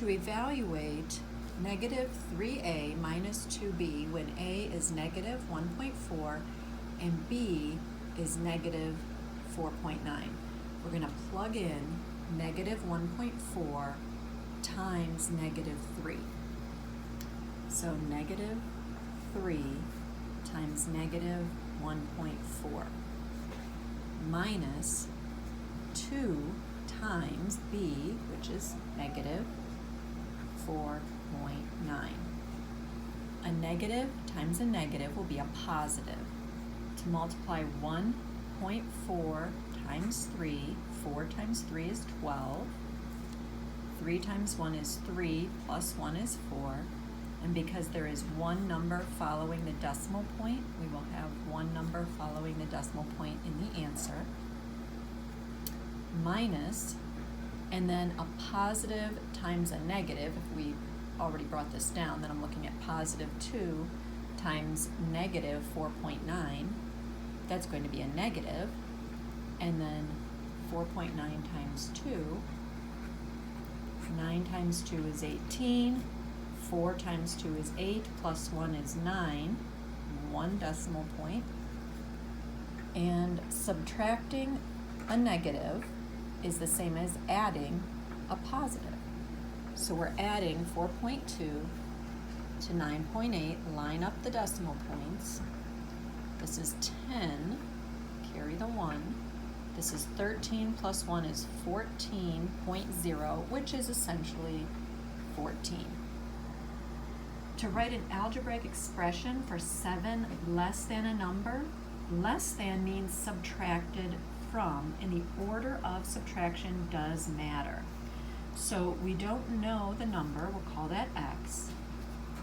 to evaluate negative 3a minus 2b when a is negative 1.4 and b is negative 4.9. We're going to plug in negative 1.4 times negative 3. So negative 3 times negative 1.4 minus 2 times b, which is negative 4.9. A negative times a negative will be a positive. To multiply 1.4 times 3, 4 times 3 is 12. 3 times 1 is 3, plus 1 is 4. And because there is one number following the decimal point, we will have one number following the decimal point in the answer. Minus, and then a positive times a negative. If we already brought this down, then I'm looking at positive 2 times negative 4.9. That's going to be a negative. And then 4.9 times 2. 9 times 2 is 18. 4 times 2 is 8, plus 1 is 9, one decimal point. And subtracting a negative is the same as adding a positive. So we're adding 4.2 to 9.8, line up the decimal points. This is 10, carry the 1. This is 13 plus 1 is 14.0, which is essentially 14. To write an algebraic expression for 7 less than a number, less than means subtracted from, and the order of subtraction does matter. So we don't know the number, we'll call that x,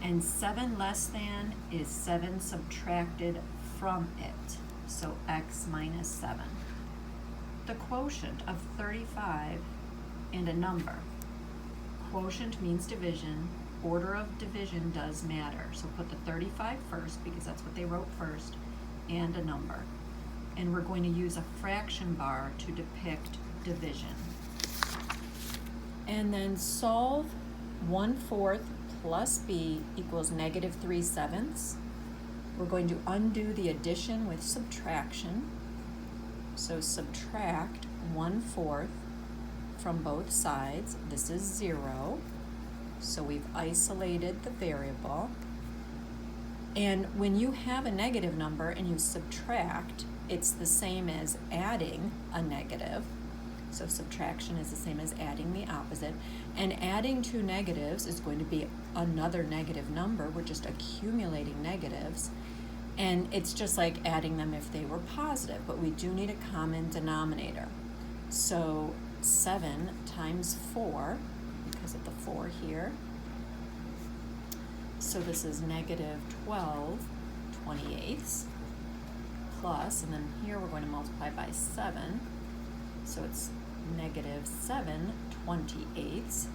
and 7 less than is 7 subtracted from it, so x minus 7. The quotient of 35 and a number. Quotient means division. Order of division does matter. So put the 35 first because that's what they wrote first, and a number. And we're going to use a fraction bar to depict division. And then solve 1/4 plus b equals negative 3/7. We're going to undo the addition with subtraction. So subtract 1/4 from both sides. This is 0. So we've isolated the variable. And when you have a negative number and you subtract, it's the same as adding a negative. So subtraction is the same as adding the opposite. And adding two negatives is going to be another negative number. We're just accumulating negatives. And it's just like adding them if they were positive, but we do need a common denominator. So 7 times 4, because of the 4 here. So this is negative 12/28 plus, and then here we're going to multiply by 7. So it's negative 7/28.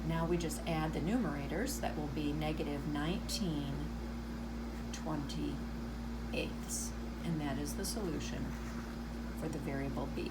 Now we just add the numerators. That will be negative 19/28. And that is the solution for the variable b.